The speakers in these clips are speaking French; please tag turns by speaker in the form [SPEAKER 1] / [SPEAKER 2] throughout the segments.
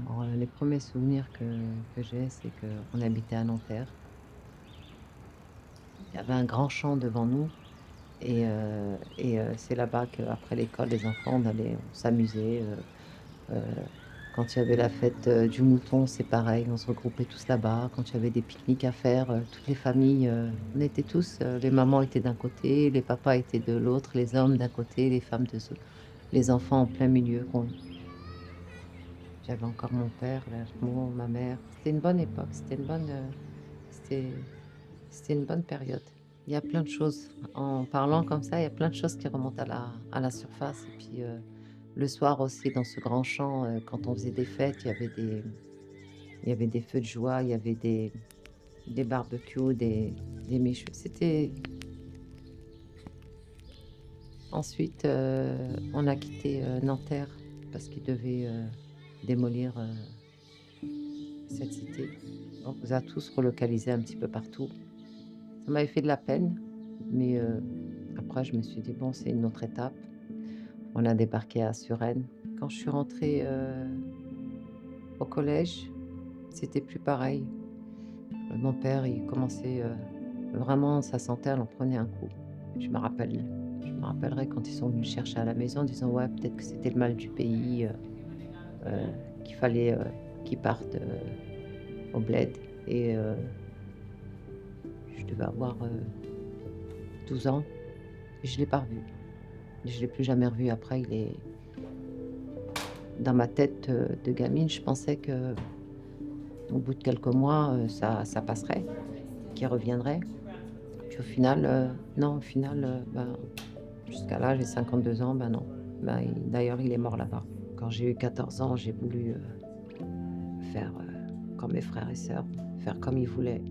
[SPEAKER 1] Alors, les premiers souvenirs que j'ai, c'est qu'on habitait à Nanterre. Il y avait un grand champ devant nous et c'est là-bas qu'après l'école, les enfants, on s'amusait, heu, quand il y avait la fête, du mouton, c'est pareil, on se regroupait tous là-bas. Quand il y avait des pique-niques à faire, toutes les familles, on était tous, les mamans étaient d'un côté, les papas étaient de l'autre, les hommes d'un côté, les femmes de ce les enfants en plein milieu. J'avais encore mon père, là, ma mère. C'était une bonne époque, c'était c'était une bonne période. Il y a plein de choses. En parlant comme ça, il y a plein de choses qui remontent à la surface et puis, le soir aussi dans ce grand champ, quand on faisait des fêtes, il y avait des feux de joie, il y avait des barbecues, des méchous. C'était ensuite, on a quitté, Nanterre parce qu'ils devaient, démolir, cette cité. On nous a tous relocalisés un petit peu partout. Ça m'avait fait de la peine, mais après je me suis dit: «Bon, c'est une autre étape». On a débarqué à Suresnes. Quand je suis rentrée, au collège, c'était plus pareil. Mon père, il commençait, vraiment sa santé, elle en prenait un coup. Je me rappelle je me rappellerai quand ils sont venus le chercher à la maison en disant: «Ouais, peut-être que c'était le mal du pays, qu'il fallait, qu'il parte, au bled» et je devais avoir, 12 ans et je l'ai pas revu. Je l'ai plus jamais revu après. Il est dans ma tête, de gamine, je pensais qu'au bout de quelques mois, ça passerait, qu'il reviendrait. Puis au final, non, au final, ben, jusqu'à là, j'ai 52 ans, ben non. Ben, d'ailleurs, il est mort là-bas. Quand j'ai eu 14 ans, j'ai voulu, faire, comme mes frères et sœurs, faire comme ils voulaient.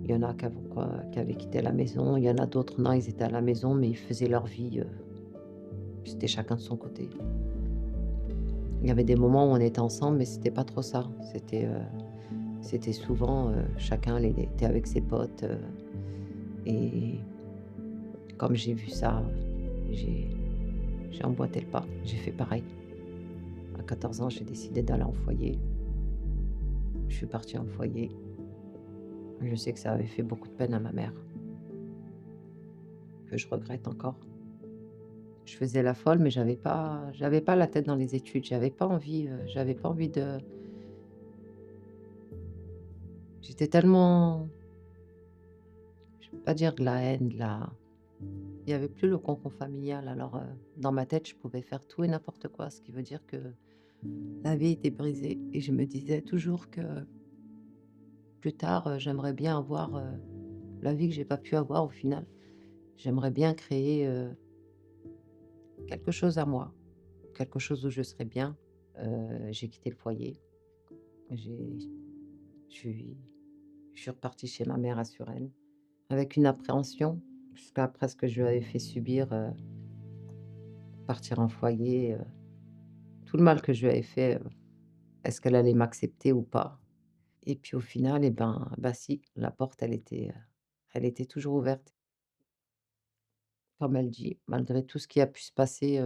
[SPEAKER 1] Il y en a qui avaient quitté la maison, il y en a d'autres, non, ils étaient à la maison, mais ils faisaient leur vie, c'était chacun de son côté. Il y avait des moments où on était ensemble, mais c'était pas trop ça. C'était souvent, chacun allait était avec ses potes, et comme j'ai vu ça, j'ai j'ai emboîté le pas. J'ai fait pareil. À 14 ans, j'ai décidé d'aller en foyer. Je suis partie en foyer. Je sais que ça avait fait beaucoup de peine à ma mère, que je regrette encore. Je faisais la folle, mais j'avais pas la tête dans les études. J'avais pas envie de j'étais tellement, je peux pas dire de la haine, de la il y avait plus le cocon familial, alors, dans ma tête, je pouvais faire tout et n'importe quoi, ce qui veut dire que la vie était brisée et je me disais toujours que plus tard, j'aimerais bien avoir, la vie que j'ai pas pu avoir au final. J'aimerais bien créer, quelque chose à moi, quelque chose où je serais bien. J'ai quitté le foyer, j'ai je suis je suis repartie chez ma mère à Suresnes avec une appréhension, jusqu'après ce que je lui avais fait subir, partir en foyer, tout le mal que je lui avais fait, est-ce qu'elle allait m'accepter ou pas? et puis au final et ben, bah, si, la porte elle était toujours ouverte. Comme elle dit, malgré tout ce qui a pu se passer,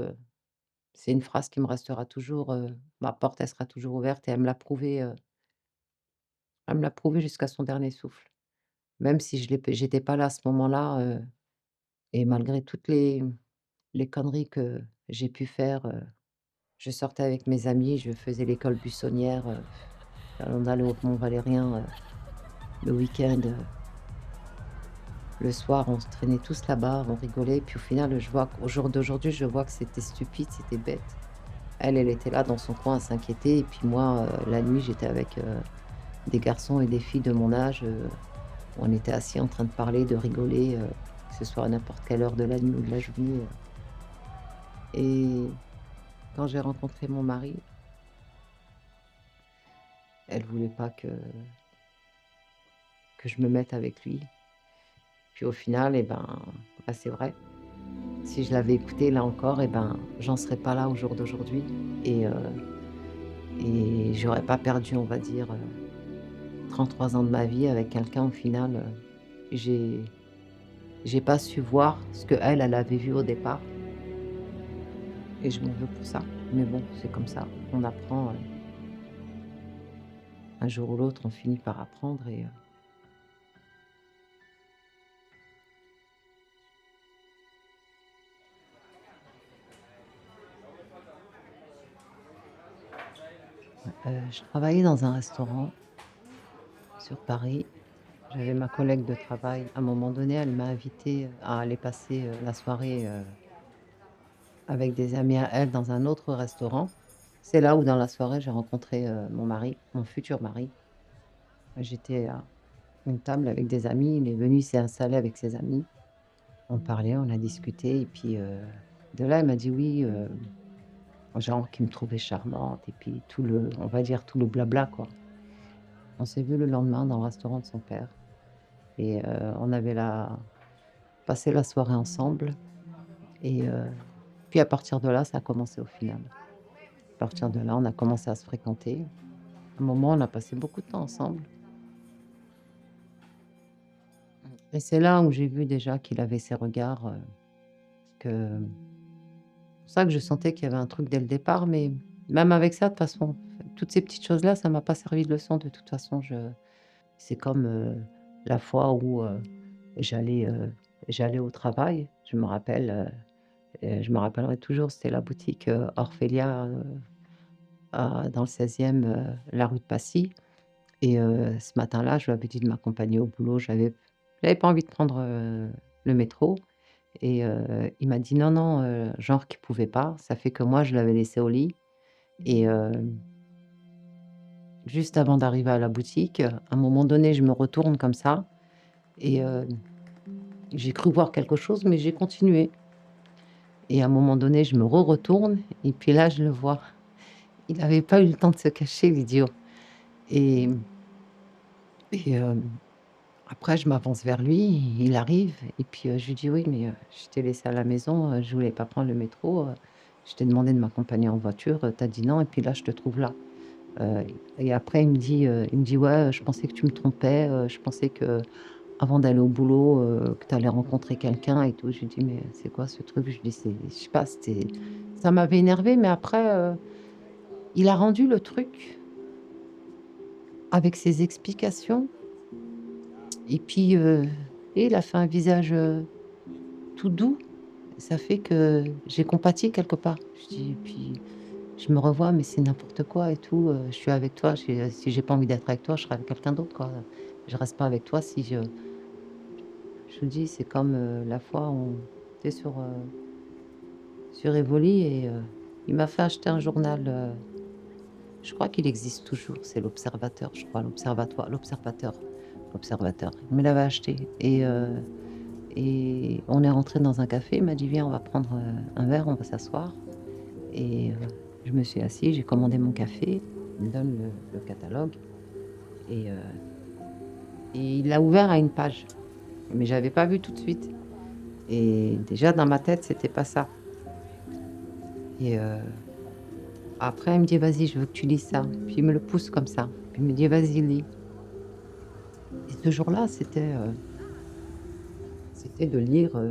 [SPEAKER 1] c'est une phrase qui me restera toujours, ma porte elle sera toujours ouverte et elle me l'a prouvé jusqu'à son dernier souffle. Même si je l'ai p j'étais pas là à ce moment-là, et malgré toutes les conneries que j'ai pu faire, je sortais avec mes amis, je faisais l'école buissonnière, on allait au Mont Valérien, le week-end, le soir, on se traînait tous là-bas, on rigolait, puis au final, je vois qu'au jour d'aujourd'hui, je vois que c'était stupide, c'était bête. Elle, elle était là dans son coin à s'inquiéter et puis moi, la nuit, j'étais avec, des garçons et des filles de mon âge, on était assis en train de parler, de rigoler, que ce soit à n'importe quelle heure de la nuit ou de la journée, et quand j'ai rencontré mon mari, elle voulait pas que je me mette avec lui. Puis au final et ben, bah, c'est vrai. Si je l'avais écouté là encore et ben, j'en serais pas là au jour d'aujourd'hui et j'aurais pas perdu, on va dire, 33 ans de ma vie avec quelqu'un au final, j'ai j'ai pas su voir ce qu'elle, elle avait vu au départ et je m'en veux pour ça. Mais bon, c'est comme ça. On apprend, un jour ou l'autre, on finit par apprendre et je travaillais dans un restaurant sur Paris. J'avais ma collègue de travail. À un moment donné, elle m'a invitée, à aller passer, la soirée, avec des amis à elle dans un autre restaurant. C'est là où dans la soirée, j'ai rencontré, mon mari, mon futur mari. J'étais à une table avec des amis, il est venu, il s'est installé avec ses amis. On parlait, on a discuté et puis, de là, il m'a dit oui, genre qu'il me trouvait charmante et puis tout le on va dire tout le blabla, quoi. On s'est vu le lendemain dans le restaurant de son père et on avait passé la soirée ensemble et puis à partir de là, ça a commencé au final. À partir de là, on a commencé à se fréquenter. À un moment, on a passé beaucoup de temps ensemble et c'est là où j'ai vu déjà qu'il avait ces regards, que c'est pour ça que je sentais qu'il y avait un truc dès le départ, mais même avec ça, de toute façon, toutes ces petites choses-là, ça m'a pas servi de leçon de toute façon. C'est comme, la fois où, j'allais, j'allais au travail. Je me rappellerai toujours, c'était la boutique, Orphelia, dans le 16e, la rue de Passy et ce matin-là, je lui avais dit de m'accompagner au boulot. J'avais pas envie de prendre, le métro et il m'a dit: «Non, non», genre qu'il pouvait pas. Ça fait que moi, je l'avais laissé au lit et juste avant d'arriver à la boutique, à un moment donné, je me retourne comme ça et j'ai cru voir quelque chose, mais j'ai continué et à un moment donné, je me retourne et puis là, je le vois. Il avait pas eu le temps de se cacher, l'idiot et et après je m'avance vers lui, il arrive et puis, je lui dis: «Oui, mais, je t'ai laissé à la maison, je voulais pas prendre le métro, je t'ai demandé de m'accompagner en voiture, tu as dit non et puis là, je te trouve là». Heu et après il me dit: «Ouais, je pensais que tu me trompais, je pensais qu'avant d'aller au boulot, que tu allais rencontrer quelqu'un et tout». Je lui dis: «Mais c'est quoi ce truc?» Je lui dis: «C'est je sais pas, ça m'avait énervé mais après, il a rendu le truc avec ses explications et puis, et il a fait un visage, tout doux. Ça fait que j'ai compati quelque part. Je dis et puis je me revois, mais c'est n'importe quoi et tout, je suis avec toi, si j'ai pas envie d'être avec toi, je serai avec quelqu'un d'autre, quoi. Je reste pas avec toi si je vous dis, c'est comme, la fois où tu es sur Evoli et il m'a fait acheter un journal, je crois qu'il existe toujours, c'est l'Observateur, je crois, l'Observateur. Il me l'avait acheté et on est rentré dans un café, il m'a dit: «Viens, on va prendre, un verre, on va s'asseoir». Et je me suis assise, j'ai commandé mon café, il me donne le catalogue et il l'a ouvert à une page, mais j'avais pas vu tout de suite et déjà dans ma tête, c'était pas ça et après il me dit: «Vas-y, je veux que tu lis ça». Puis il me le pousse comme ça, puis il me dit: «Vas-y, lis». Et ce jour-là, c'était de lire,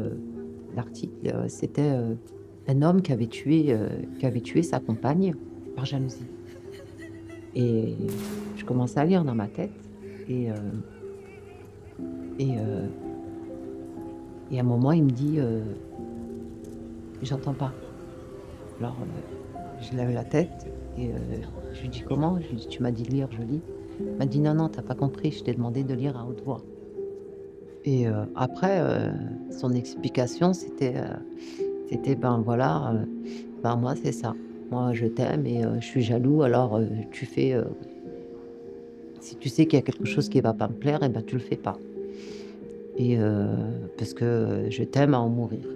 [SPEAKER 1] l'article, c'était, un homme qui avait tué sa compagne par jalousie. Et je commençais à lire dans ma tête et hem et et à un moment, il me dit, «J'entends pas». Alors, je lève la tête et je lui dis: «Comment?» Je lui dis: «Tu m'as dit de lire, je lis». Il m'a dit: «Non, non, tu as pas compris, je t'ai demandé de lire à haute voix». Et après, son explication, c'était: «Ben, voilà, ben, moi, c'est ça. Moi, je t'aime et je suis jaloux, alors, tu fais, si tu sais qu'il y a quelque chose qui va pas me plaire et ben, tu le fais pas et parce que, je t'aime à en mourir».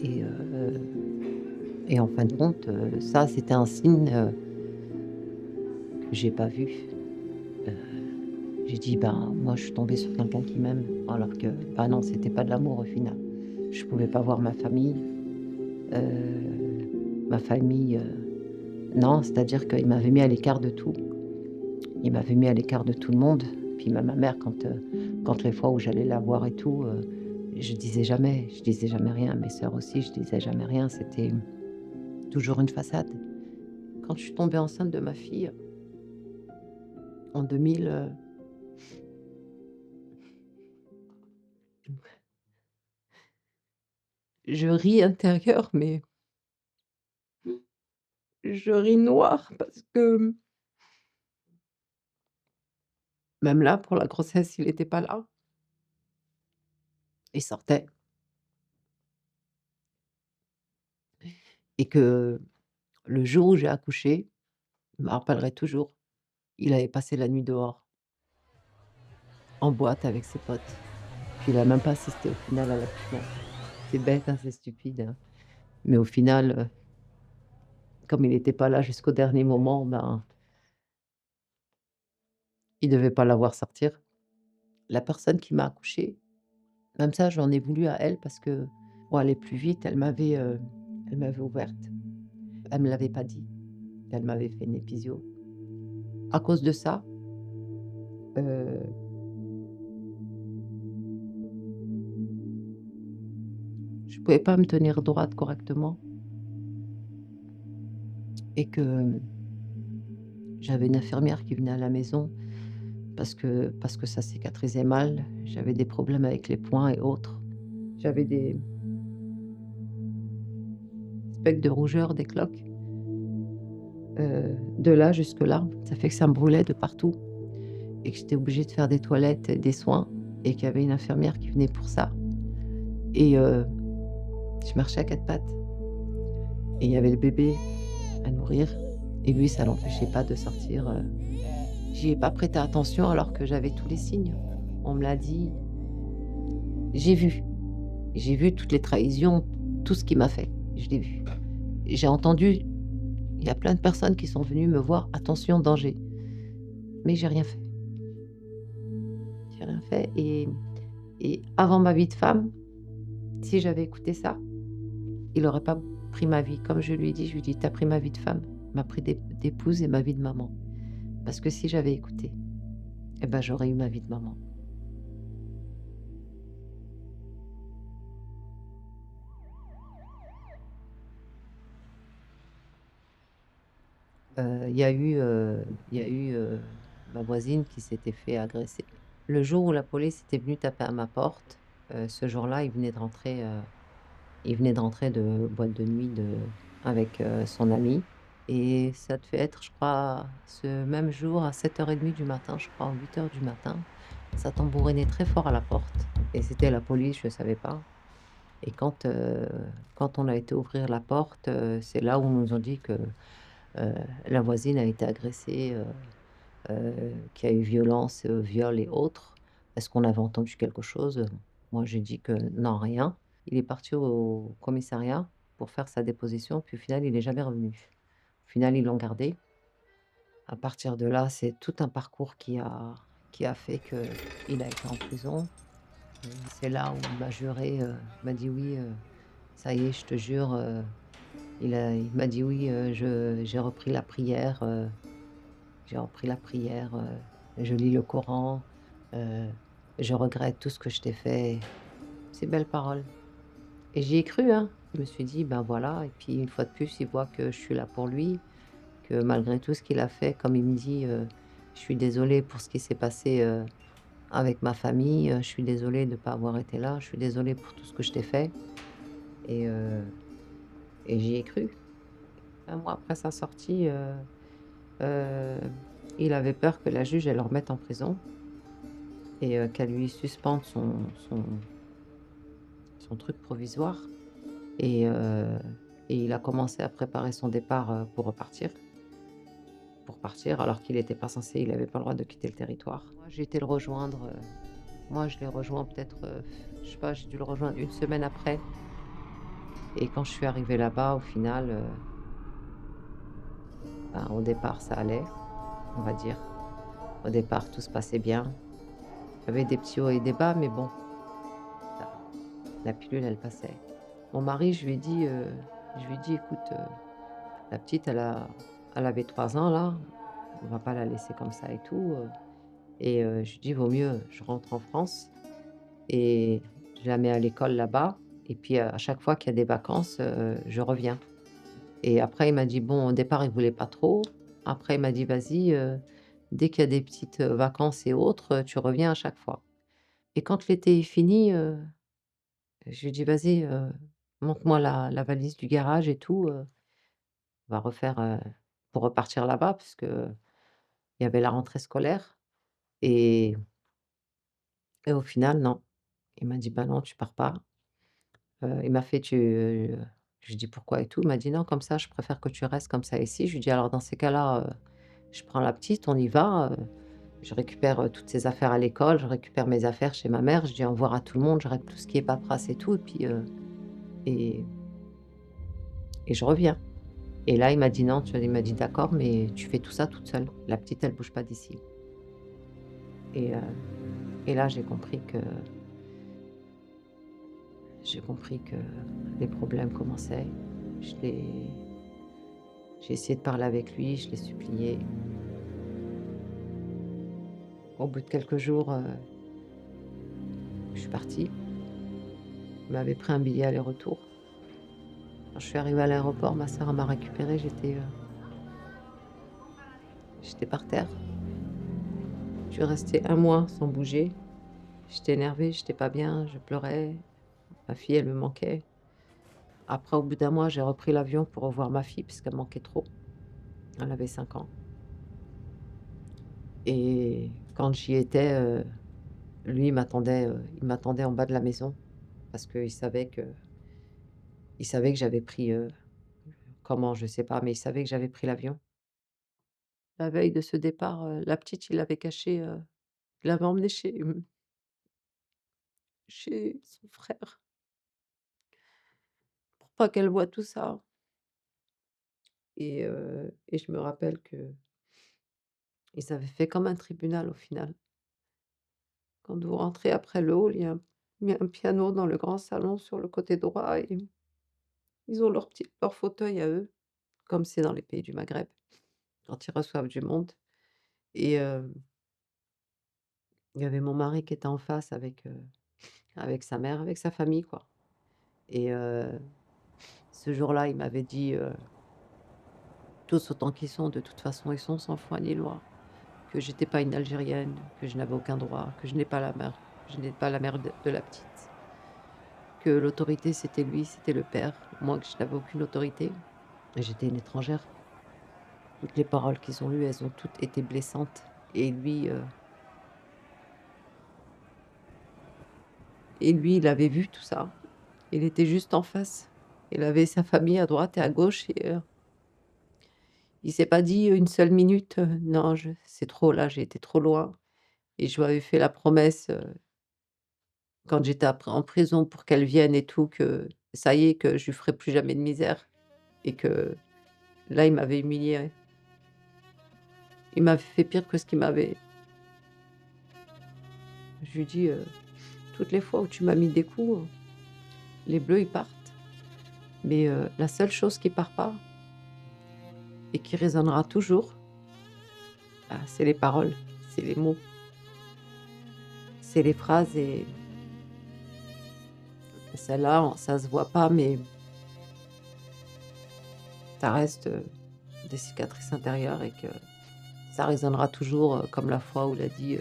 [SPEAKER 1] Et et en fin de compte, ça, c'était un signe, que j'ai pas vu. Heu, j'ai dit: «Ben, moi, je suis tombée sur quelqu'un qui m'aime», alors que, bah, non, c'était pas de l'amour au final. Je pouvais pas voir ma famille, non, c'est-à-dire qu'il m'avait mis à l'écart de tout. Il m'avait mis à l'écart de tout le monde. Puis même ma mère quand les fois où j'allais la voir et tout, je disais jamais rien. Mes sœurs aussi, je disais jamais rien. C'était toujours une façade. Quand je suis tombée enceinte de ma fille en 2000, je ris intérieur, mais je ris noir parce que même là, pour la grossesse, il était pas là. Il sortait et que le jour où j'ai accouché, je me rappellerai toujours, il avait passé la nuit dehors, en boîte avec ses potes. Puis il a même pas assisté au final à l'accouchement. C'est bête, hein, c'est stupide, hein, mais au final, comme il était pas là jusqu'au dernier moment, ben, il devait pas la voir sortir. La personne qui m'a accouchée, même ça, j'en ai voulu à elle parce que pour aller plus vite, elle m'avait ouverte. Elle me l'avait pas dit qu'elle m'avait fait une épisio. À cause de ça, heu, je pouvais pas me tenir droite correctement et que j'avais une infirmière qui venait à la maison parce que ça cicatrisait mal. J'avais des problèmes avec les poings et autres. J'avais des spectres de rougeur, des cloques, de là jusque là. Ça fait que ça me brûlait de partout et que j'étais obligée de faire des toilettes et des soins et qu'il y avait une infirmière qui venait pour ça et je marchais à 4 pattes et il y avait le bébé à nourrir et lui, ça l'empêchait pas de sortir, j'y ai pas prêté attention alors que j'avais tous les signes. On me l'a dit. J'ai vu. J'ai vu toutes les trahisons, tout ce qu'il m'a fait. Je l'ai vu. J'ai entendu, il y a plein de personnes qui sont venues me voir: «Attention, danger», mais j'ai rien fait. J'ai rien fait et avant ma vie de femme, si j'avais écouté ça, il aurait pas pris ma vie. Comme je lui ai dit, je lui ai dit: «Tu as pris ma vie de femme, m'a pris d'épouse et ma vie de maman». Parce que si j'avais écouté, et ben, j'aurais eu ma vie de maman. Il y a eu, ma voisine qui s'était fait agresser. Le jour où la police était venue taper à ma porte, ce jour-là, il venait de rentrer de boîte de nuit avec, son ami et ça devait être, je crois, ce même jour à 7:30 du matin, je crois, ou 8 heures du matin, ça tambourinait très fort à la porte et c'était la police, je ne savais pas et quand on a été ouvrir la porte, c'est là où ils nous ont dit que, la voisine a été agressée, qu'il y a eu violence, viol et autres. Est-ce qu'on avait entendu quelque chose? Moi, j'ai dit que: «Non, rien». Il est parti au commissariat pour faire sa déposition, puis au final, il est jamais revenu. Au final, ils l'ont gardé. À partir de là, c'est tout un parcours qui a fait qu'il a été en prison. C'est là où il m'a juré, il m'a dit: «Oui, ça y est, je te jure», il m'a dit: «Oui, je j'ai repris la prière, je lis le Coran». heu, je regrette tout ce que je t'ai fait. Ces belles paroles et j'y ai cru, hein. Je me suis dit: «Ben, voilà» et puis une fois de plus, il voit que je suis là pour lui, que malgré tout ce qu'il a fait, comme il me dit: «Je suis désolé pour ce qui s'est passé, avec ma famille, je suis désolé de ne pas avoir été là, je suis désolé pour tout ce que je t'ai fait» et heu et j'y ai cru. Un mois après sa sortie, heu, il avait peur que la juge, elle le remette en prison et qu'elle lui suspende son truc provisoire et heu et il a commencé à préparer son départ, pour partir alors qu'il était pas censé, il avait pas le droit de quitter le territoire. Moi, j'ai été le rejoindre, moi je l'ai rejoint peut-être, je sais pas, j'ai dû le rejoindre une semaine après et quand je suis arrivée là-bas au final, ben, au départ ça allait, on va dire. Au départ tout se passait bien. Il y avait des petits hauts et des bas mais bon, la la pilule elle passait. Mon mari je lui ai dit: «Écoute, la petite elle avait 3 ans là, on va pas la laisser comme ça et tout, et je lui dis: «Vaut mieux je rentre en France et je la mets à l'école là-bas et puis, à chaque fois qu'il y a des vacances, je reviens» et après il m'a dit bon, au départ il voulait pas trop. Après il m'a dit: «Vas-y, dès qu'il y a des petites, vacances et autres, tu reviens à chaque fois» et quand l'été est fini, je lui ai dit: «Vas-y, monte-moi la valise du garage et tout, on va refaire, pour repartir là-bas» puisque il y avait la rentrée scolaire et au final non. Il m'a dit: «Bah non, tu pars pas». Il m'a fait: je lui ai dit: «Pourquoi?» et tout. Il m'a dit: «Non, comme ça, je préfère que tu restes comme ça ici». Je lui ai dit: «Alors dans ces cas-là, je prends la petite, on y va, je récupère, toutes ses affaires à l'école, je récupère mes affaires chez ma mère». Je dis: «Au revoir à tout le monde, je règle tout ce qui est paperasse et tout et puis, et je reviens». Et là, il m'a dit: «Non», il m'a dit: «D'accord, mais tu fais tout ça toute seule. La petite, elle bouge pas d'ici» et heu et là, j'ai compris que les problèmes commençaient. Je l'ai j'ai essayé de parler avec lui, je l'ai supplié. Au bout de quelques jours, je suis partie. Il m'avait pris un billet aller-retour. Quand je suis arrivée à l'aéroport, ma sœur, elle m'a récupérée, j'étais par terre. Je suis restée un mois sans bouger. J'étais énervée, j'étais pas bien, je pleurais. Ma fille, elle me manquait. Après, au bout d'un mois, j'ai repris l'avion pour revoir ma fille parce qu'elle me manquait trop. Elle avait 5 ans et quand j'y étais, lui, il m'attendait en bas de la maison parce qu'il savait que j'avais pris, comment, je sais pas, mais il savait que j'avais pris l'avion. La veille de ce départ, la petite, il l'avait cachée, il l'avait emmenée chez son frère pour pas qu'elle voie tout ça et je me rappelle qu'ils avaient fait comme un tribunal au final. Quand vous rentrez après le hall, il y a un piano dans le grand salon sur le côté droit et ils ont leur fauteuil à eux, comme c'est dans les pays du Maghreb, quand ils reçoivent du monde et il y avait mon mari qui était en face avec sa mère, avec sa famille, quoi et ce jour-là, il m'avait dit, tous autant qu'ils sont, de toute façon, ils sont sans foi ni loi, que j'étais pas une Algérienne, que je n'avais aucun droit, que je n'ai pas la mère de la petite, que l'autorité c'était lui, c'était le père, moi que je n'avais aucune autorité et j'étais une étrangère. Toutes les paroles qu'ils ont eues, elles ont toutes été blessantes et lui, il avait vu tout ça. Il était juste en face. Il avait sa famille à droite et à gauche et il s'est pas dit une seule minute, «Non, je c'est trop là, j'ai été trop loin» et je lui avais fait la promesse, quand j'étais après en prison pour qu'elle vienne et tout, que ça y est, que je lui ferai plus jamais de misère et que là, il m'avait humiliée. Il m'avait fait pire que ce qu'il m'avait je lui dis: «Toutes les fois où tu m'as mis des coups, les bleus, ils partent, mais la seule chose qui part pas et qui résonnera toujours, bah, c'est les paroles, c'est les mots». c'est les phrases et celle-là, ça se voit pas, mais ça reste, des cicatrices intérieures et que ça résonnera toujours, comme la fois où il a dit,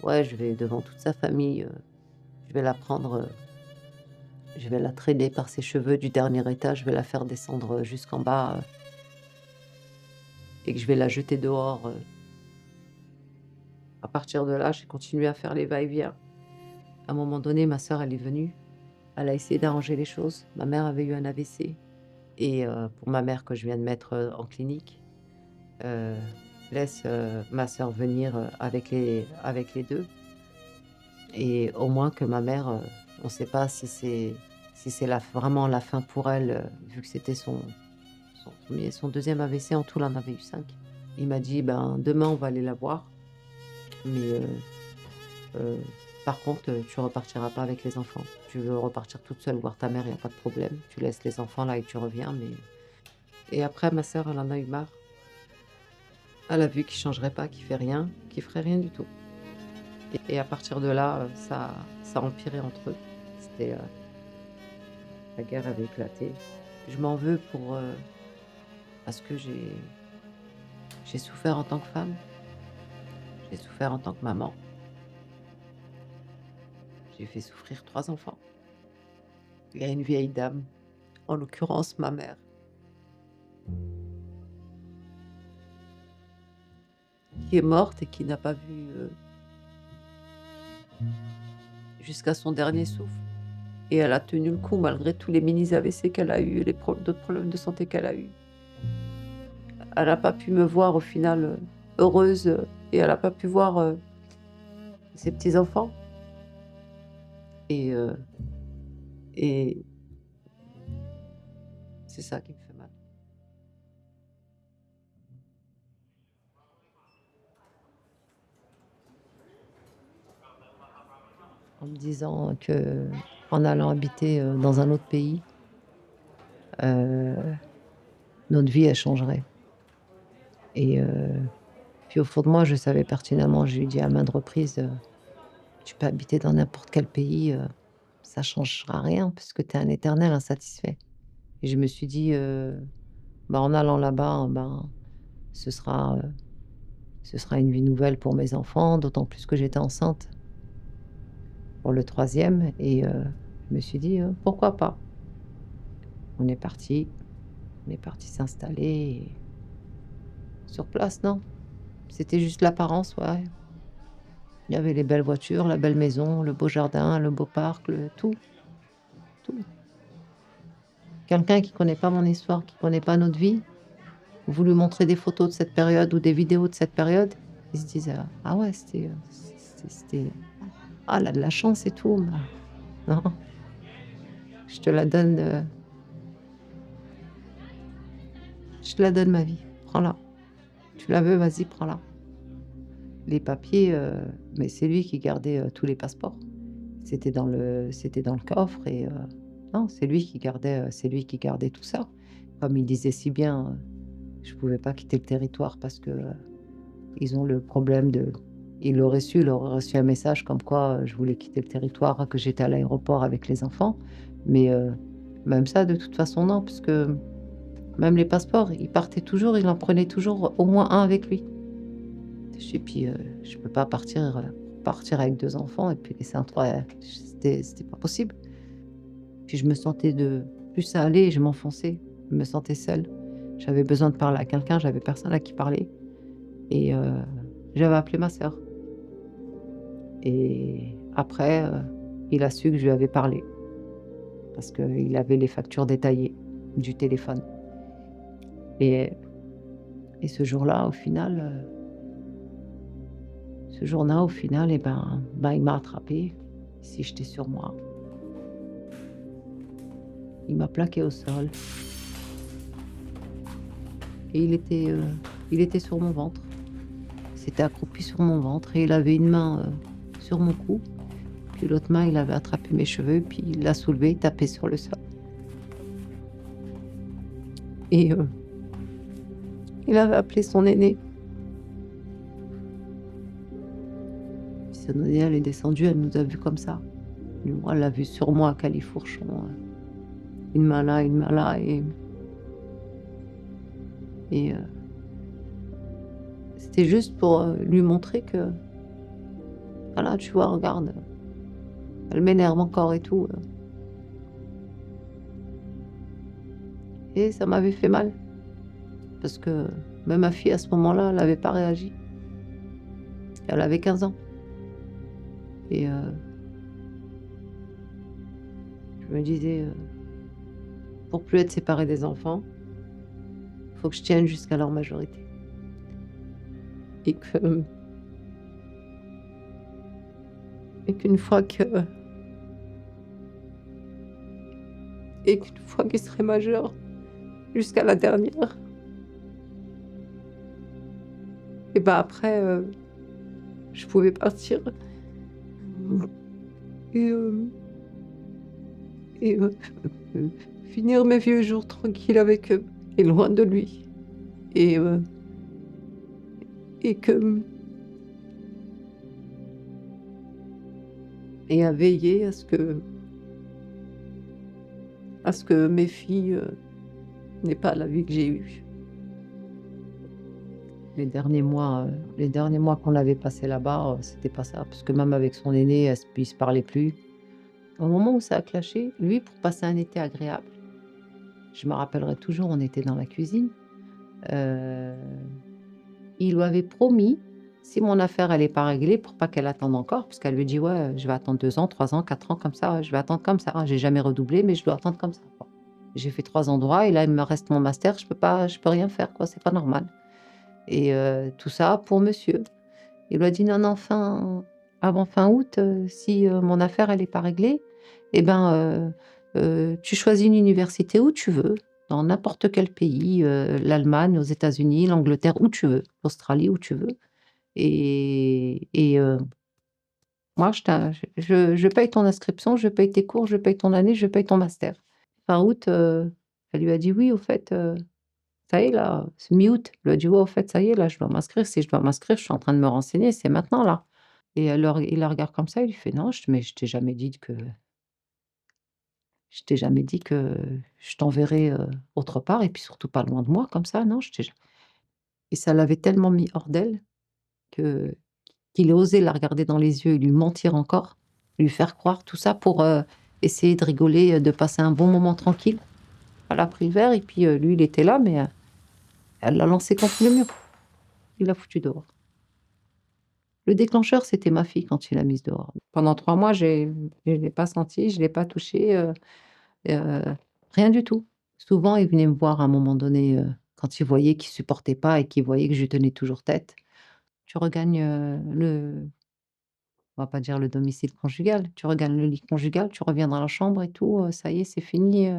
[SPEAKER 1] «Ouais, je vais devant toute sa famille, je vais la prendre, je vais la traîner par ses cheveux du dernier étage, je vais la faire descendre, jusqu'en bas, et que je vais la jeter dehors», À partir de là, j'ai continué à faire les va-et-vient. À un moment donné, ma sœur, elle est venue, elle a essayé d'arranger les choses. Ma mère avait eu un AVC et pour ma mère que je viens de mettre, en clinique, heu, laisse, ma sœur venir, avec les 2 et au moins que ma mère, on ne sait pas si c'est la vraiment la fin pour elle, vu que c'était son 2e AVC. En tout, elle en avait eu 5. Il m'a dit: «Ben, demain, on va aller la voir, mais Heu, par contre, tu repartiras pas avec les enfants. Tu veux repartir toute seule voir ta mère, il y a pas de problème. Tu laisses les enfants là et tu reviens, mais» et après ma sœur, elle en a eu marre. Elle a vu qu'il changerait pas, qu'il fait rien, qu'il ferait rien du tout et à partir de là, ça a empiré entre eux. C'était, la guerre avait éclaté. Je m'en veux parce que j'ai souffert en tant que femme, j'ai souffert en tant que maman, j'ai fait souffrir 3 enfants. Il y a une vieille dame, en l'occurrence ma mère, qui est morte et qui n'a pas vu, jusqu'à son dernier souffle et elle a tenu le coup malgré tous les mini AVC qu'elle a eu, les d'autres problèmes de santé qu'elle a eu. Elle a pas pu me voir au final, heureuse, et elle a pas pu voir, ses petits-enfants et heu et c'est ça qui me fait mal. En me disant qu'en allant habiter, dans un autre pays, heu, notre vie elle changerait et puis au fond de moi, je savais pertinemment, je lui ai dit à maintes reprises, «Tu peux habiter dans n'importe quel pays, ça changera rien puisque tu es un éternel insatisfait». Et je me suis dit, bah, en allant là-bas, ben, ce sera, heu, ce sera une vie nouvelle pour mes enfants, d'autant plus que j'étais enceinte pour le troisième et je me suis dit: «Pourquoi pas?» On est parti, on est parti s'installer et sur place, non, c'était juste l'apparence, ouais. Il y avait les belles voitures, la belle maison, le beau jardin, le beau parc, le tout, tout. Quelqu'un qui connaît pas mon histoire, qui connaît pas notre vie, vous lui montrez des photos de cette période ou des vidéos de cette période, ils se disent: «Ah ouais, c'était ah, elle a de la chance et tout». Bah, non, je te la donne, je te la donne ma vie, prends-la. Tu la veux, vas-y, prends-la. Les papiers, mais c'est lui qui gardait, tous les passeports. C'était dans le coffre et non, c'est lui qui gardait tout ça. Comme il disait si bien, je pouvais pas quitter le territoire parce que, ils ont le problème de il aurait reçu un message comme quoi, je voulais quitter le territoire, que j'étais à l'aéroport avec les enfants. Mais, même ça, de toute façon, non, puisque même les passeports, il partait toujours, il en prenait toujours au moins un avec lui. Et puis, je peux pas partir avec 2 enfants et puis laisser un c'était pas possible. Puis je me sentais de plus ça allait, je m'enfonçais, je me sentais seule. J'avais besoin de parler à quelqu'un, j'avais personne à qui parler et j'avais appelé ma sœur et après, il a su que je lui avais parlé parce qu'il avait les factures détaillées du téléphone et ce jour-là, au final, et ben, il m'a attrapée, il s'est jeté sur moi, il m'a plaqué au sol et il était sur mon ventre. Il s'était accroupi sur mon ventre et il avait une main, sur mon cou, puis l'autre main, il avait attrapé mes cheveux, puis il l'a soulevé, tapé sur le sol et il avait appelé son aîné. Puis donné, elle est descendue, elle nous a vus comme ça. Du moins, elle l'a vu sur moi, califourchon, une main là, une main là et c'était juste pour, lui montrer que: «Voilà, tu vois, regarde, elle m'énerve encore et tout», et ça m'avait fait mal parce que même ma fille, à ce moment-là, elle avait pas réagi. Elle avait 15 ans et je me disais, «Pour plus être séparée des enfants, faut que je tienne jusqu'à leur majorité» et que et qu'une fois que et qu'une fois qu'ils seraient majeurs, jusqu'à la dernière et bah, après, je pouvais partir et et heu, finir mes vieux jours tranquilles avec eux et loin de lui et et que et à veiller à ce que mes filles, n'aient pas la vie que j'ai eue. Les derniers mois qu'on avait passés là-bas, c'était pas ça, parce que même avec son aîné, ils se parlaient plus. Au moment où ça a clashé, lui, pour passer un été agréable, je me rappellerai toujours, on était dans la cuisine, heu, il lui avait promis, si mon affaire elle est pas réglée, pour pas qu'elle attende encore, parce qu'elle lui dit: «Ouais, je vais attendre 2 ans, 3 ans, 4 ans comme ça, ouais, je vais attendre comme ça, hein. J'ai jamais redoublé, mais je dois attendre comme ça, quoi. J'ai fait 3 endroits et là, il me reste mon master, je peux rien faire, quoi, c'est pas normal» et tout ça pour monsieur. Il lui a dit: «Non, non, avant fin août, si, mon affaire elle est pas réglée et ben, tu choisis une université où tu veux, dans n'importe quel pays, l'Allemagne, aux États-Unis, l'Angleterre, où tu veux, l'Australie, où tu veux et moi je paye ton inscription, je paye tes cours, je paye ton année, je paye ton master». Fin août, elle lui a dit: «Oui, au fait, ça y est là, c'est mi-août». Elle lui a dit: «Ouais, au fait, ça y est là, je dois m'inscrire. Si je dois m'inscrire, je suis en train de me renseigner, c'est maintenant là». Et alors il la regarde comme ça, il lui fait: «Non, je t'ai jamais dit que je t'enverrais, autre part et puis surtout pas loin de moi comme ça, non, je t'ai ja» et ça l'avait tellement mis hors d'elle que qu'il ait osé la regarder dans les yeux et lui mentir encore, lui faire croire tout ça pour, essayer de rigoler, de passer un bon moment tranquille. Elle a pris le verre et puis, lui il était là mais, elle l'a lancé contre le mur. Il l'a foutu dehors. Le déclencheur, c'était ma fille quand il l'a mise dehors. Pendant 3 mois, je l'ai pas senti, je l'ai pas touché, Heu, rien du tout. Souvent, il venait me voir à un moment donné, quand il voyait qu'il supportait pas et qu'il voyait que je lui tenais toujours tête. Tu regagnes, on va pas dire le domicile conjugal, tu regagnes le lit conjugal, tu reviens dans la chambre et tout, ça y est, c'est fini,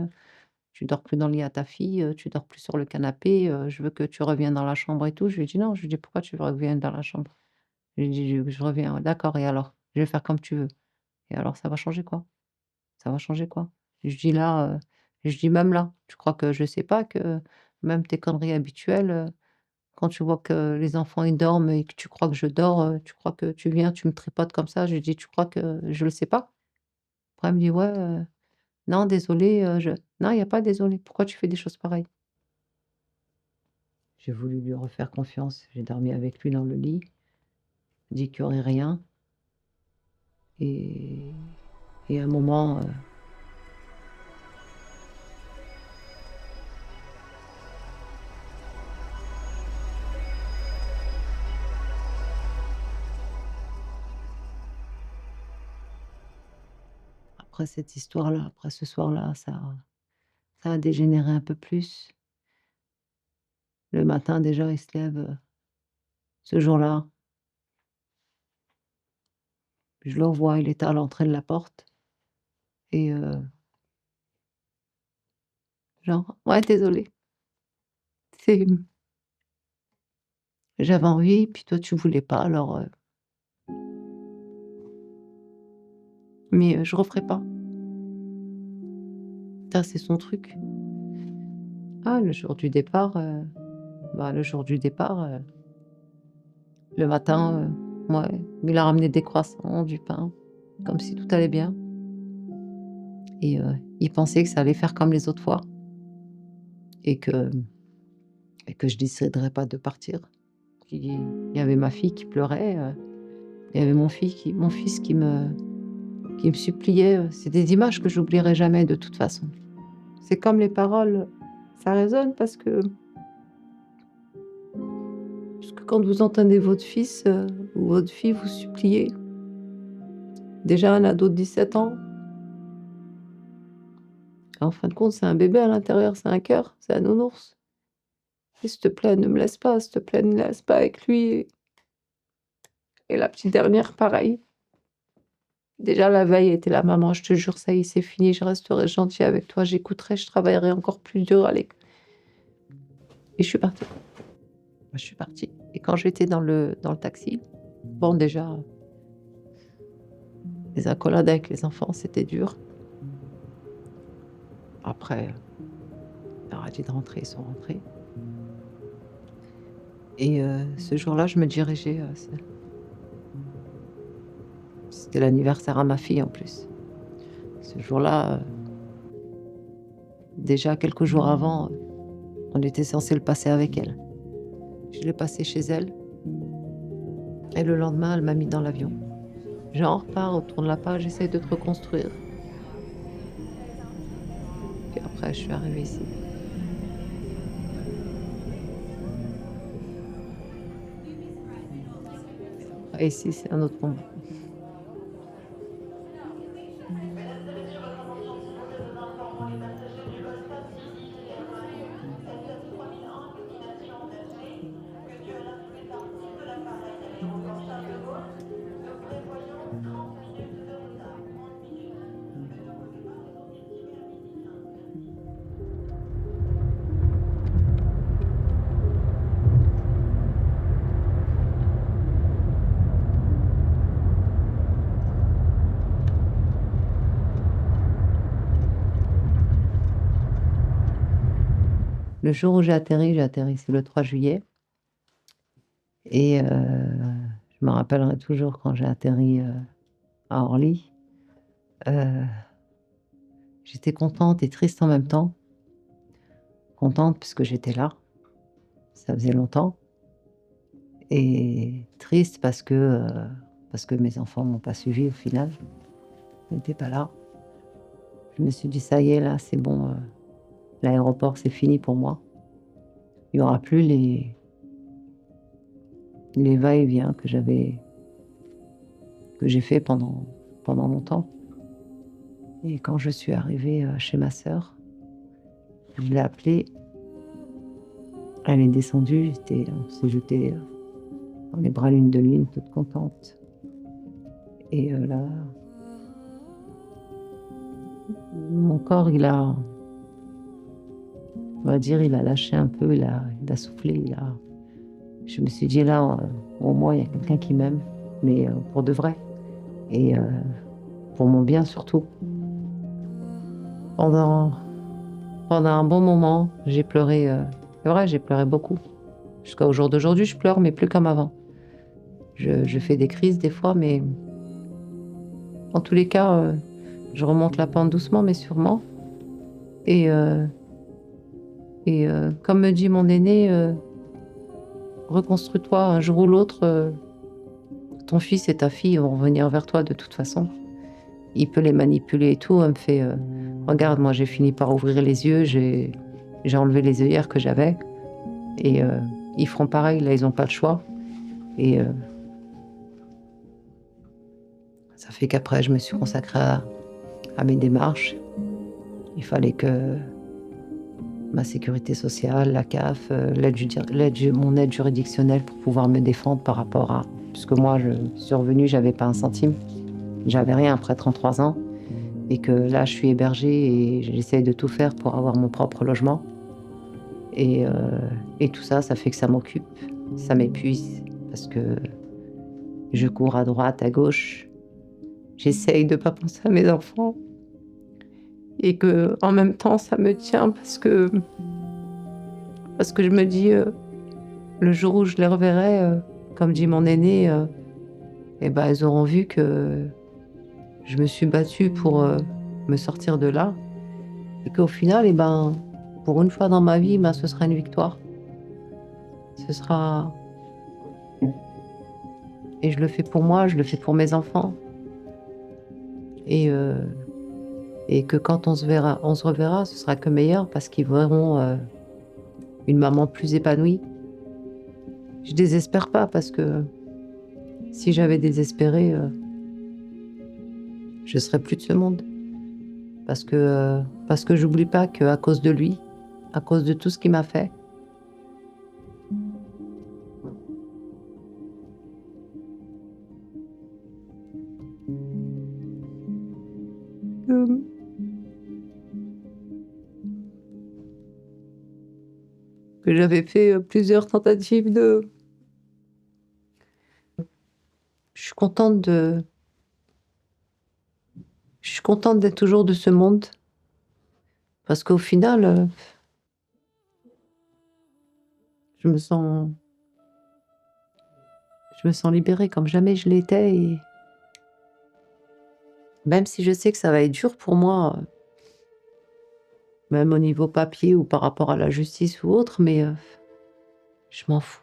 [SPEAKER 1] tu dors plus dans le lit à ta fille, tu dors plus sur le canapé, je veux que tu reviennes dans la chambre et tout. Je lui dis: «Non», je lui dis: «Pourquoi tu reviens dans la chambre?» Je lui dis: «Je reviens». «D'accord et alors? Je vais faire comme tu veux». «Et alors ça va changer quoi?» Ça va changer quoi? Je dis là, je dis: «Même là, tu crois que je sais pas que même tes conneries habituelles, quand tu vois que les enfants ils dorment et que tu crois que je dors, tu crois que tu viens, tu me tripotes comme ça?» Je lui dis: «Tu crois que je le sais pas?» Après elle me dit: «Ouais, non désolé, je» «Non, il y a pas désolé. Pourquoi tu fais des choses pareilles?» J'ai voulu lui refaire confiance. J'ai dormi avec lui dans le lit, dit qu'il y aurait rien et à un moment, après cette histoire-là, après ce soir-là, ça a dégénéré un peu plus. Le matin déjà, il se lève, ce jour-là, je le revois, il était à l'entrée de la porte et genre: «Ouais, désolé, c'est j'avais envie, puis toi tu voulais pas alors, mais je referai pas». Ça, c'est son truc. Ah, le jour du départ, bah, le jour du départ, le matin, moi. Il a ramené des croissants, du pain, comme si tout allait bien et il pensait que ça allait faire comme les autres fois et que je déciderais pas de partir. Il y avait ma fille qui pleurait, il y avait mon fils qui me suppliait, c'est des images que j'oublierai jamais de toute façon. C'est comme les paroles, ça résonne parce que quand vous entendez votre fils, ou votre fille vous supplier, déjà un ado de 17 ans, en fin de compte, c'est un bébé à l'intérieur, c'est un cœur, c'est un nounours. Et s'il te plaît, ne me laisse pas, s'il te plaît, ne me laisse pas avec lui et la petite dernière, pareil. Déjà la veille, elle était là: «Maman, je te jure, ça y est, c'est fini, je resterai gentille avec toi, j'écouterai, je travaillerai encore plus dur à et je suis partie. Je suis partie et quand j'étais dans le taxi, bon déjà, les accolades avec les enfants, c'était dur. Après, on leur a dit de rentrer, ils sont rentrés et ce jour-là, je me dirigeais, c'était l'anniversaire à ma fille en plus. Ce jour-là, déjà quelques jours avant, on était censé le passer avec elle. Je l'ai passé chez elle et le lendemain, elle m'a mis dans l'avion. Genre: «Pars, retourne là-bas, j'essaie de te reconstruire» et après je suis arrivée ici. Et ici, c'est un autre monde. Le jour où j'ai atterri, c'est le 3 juillet et je me rappellerai toujours quand j'ai atterri, à Orly. Heu, J'étais contente et triste en même temps. Contente puisque j'étais là, ça faisait longtemps et triste parce que mes enfants m'ont pas suivie au final, ils n'étaient pas là. Je me suis dit: «Ça y est là, c'est bon, l'aéroport, c'est fini pour moi». Il y aura plus les va-et-vient que j'ai fait pendant longtemps et quand je suis arrivée, chez ma sœur, je l'ai appelée, elle est descendue, on s'est jeté dans les bras l'une de l'une, toute contente et là, mon corps, on va dire, il a lâché un peu, il a soufflé, je me suis dit: «Là, au moins, il y a quelqu'un qui m'aime, mais pour de vrai et pour mon bien surtout». Pendant pendant un bon moment, j'ai pleuré, c'est vrai, j'ai pleuré beaucoup. Jusqu'au jour d'aujourd'hui, je pleure, mais plus comme avant. Je fais des crises des fois, mais en tous les cas, je remonte la pente doucement mais sûrement et comme me dit mon aîné, «Reconstruis-toi, un jour ou l'autre, ton fils et ta fille vont revenir vers toi de toute façon. Il peut les manipuler et tout». Elle me fait, «Regarde, moi j'ai fini par ouvrir les yeux, j'ai enlevé les œillères que j'avais et ils feront pareil, là, ils ont pas le choix» et ça fait qu'après je me suis consacrée à mes démarches. Il fallait que ma sécurité sociale, la CAF, mon aide juridictionnelle pour pouvoir me défendre par rapport à puisque moi je suis revenue, j'avais pas un centime, j'avais rien après 33 ans et que là je suis hébergée et j'essaye de tout faire pour avoir mon propre logement et heu et tout ça, ça fait que ça m'occupe, ça m'épuise parce que je cours à droite, à gauche, j'essaye de pas penser à mes enfants et que en même temps ça me tient parce que je me dis, le jour où je les reverrai, comme dit mon aîné, et ben, elles auront vu que je me suis battue pour, me sortir de là et qu'au final, et ben, pour une fois dans ma vie, ben, ce sera une victoire. Ce sera Et je le fais pour moi, je le fais pour mes enfants et que quand on se reverra, ce sera que meilleur parce qu'ils verront, une maman plus épanouie. Je désespère pas parce que si j'avais désespéré, je serais plus de ce monde. Parce que j'oublie pas qu'à cause de lui, à cause de tout ce qu'il m'a fait, hem, que j'avais fait, plusieurs tentatives de je suis contente de je suis contente d'être toujours de ce monde parce qu'au final, je me sens je me sens libérée comme jamais je l'étais et même si je sais que ça va être dur pour moi, même au niveau papier ou par rapport à la justice ou autre, mais je m'en fous.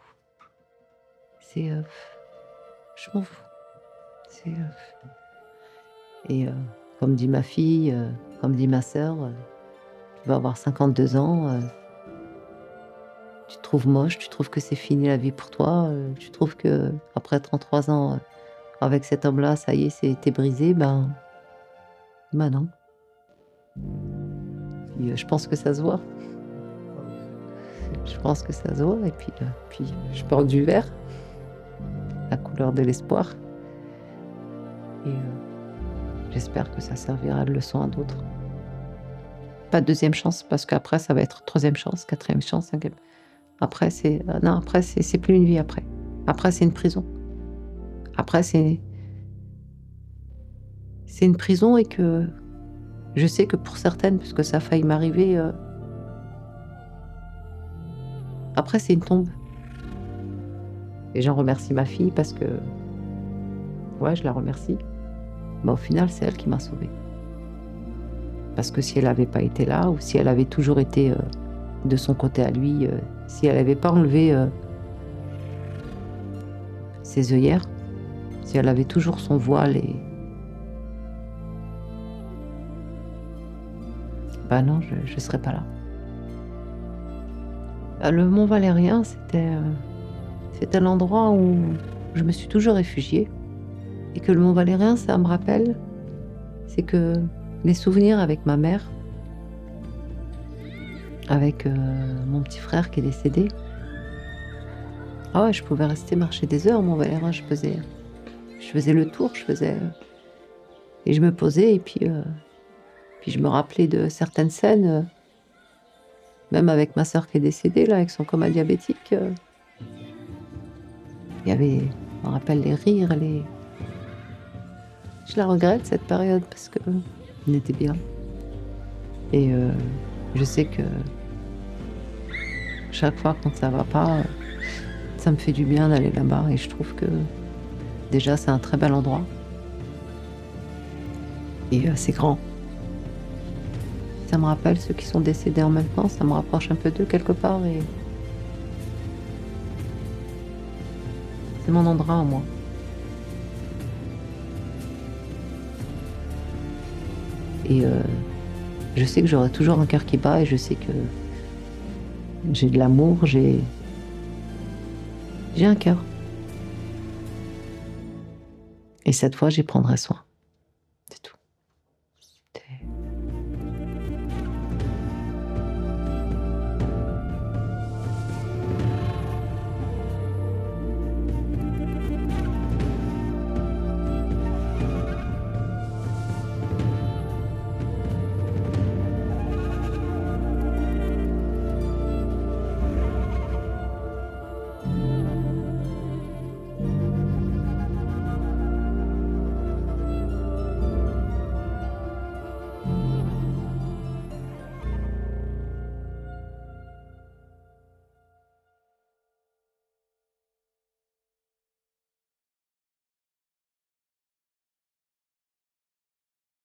[SPEAKER 1] C'est, je m'en fous. C'est, et comme dit ma fille, comme dit ma sœur, tu vas avoir 52 ans, tu te trouves moche, tu trouves que c'est fini la vie pour toi, tu trouves qu'après 33 ans, avec cet homme-là, ça y est, tu brisé, ben non. Puis, je pense que ça se voit. Je pense que ça se voit et puis je porte du vert, la couleur de l'espoir et j'espère que ça servira de leçon à d'autres. Pas de deuxième chance parce qu'après ça va être troisième chance, quatrième chance, cinquième. Après c'est non, après c'est plus une vie après. Après c'est une prison. Après c'est une prison et que je sais que pour certaines, puisque ça a failli m'arriver, après c'est une tombe. Et j'en remercie ma fille parce que ouais, je la remercie. Au final, c'est elle qui m'a sauvée. Parce que si elle avait pas été là ou si elle avait toujours été, de son côté à lui, si elle avait pas enlevé, ses œillères, si elle avait toujours son voile et bah non, je serais pas là. Le Mont Valérien, c'était l'endroit où je me suis toujours réfugiée et que le Mont Valérien, ça me rappelle, c'est que les souvenirs avec ma mère, avec, mon petit frère qui est décédé, ah ouais, je pouvais rester marcher des heures au Mont Valérien, je faisais le tour, et je me posais et puis je me rappelais de certaines scènes, même avec ma sœur qui est décédée là, avec son coma diabétique, il y avait je me rappelle les rires, je la regrette cette période parce qu'on était bien et je sais que chaque fois quand ça va pas, ça me fait du bien d'aller là-bas et je trouve que déjà c'est un très bel endroit et c'est grand. Ça me rappelle ceux qui sont décédés en même temps, ça me rapproche un peu d'eux quelque part et c'est mon endroit à moi. Et je sais que j'aurai toujours un cœur qui bat et je sais que j'ai de l'amour, j'ai un cœur. Et cette fois, j'y prendrai soin.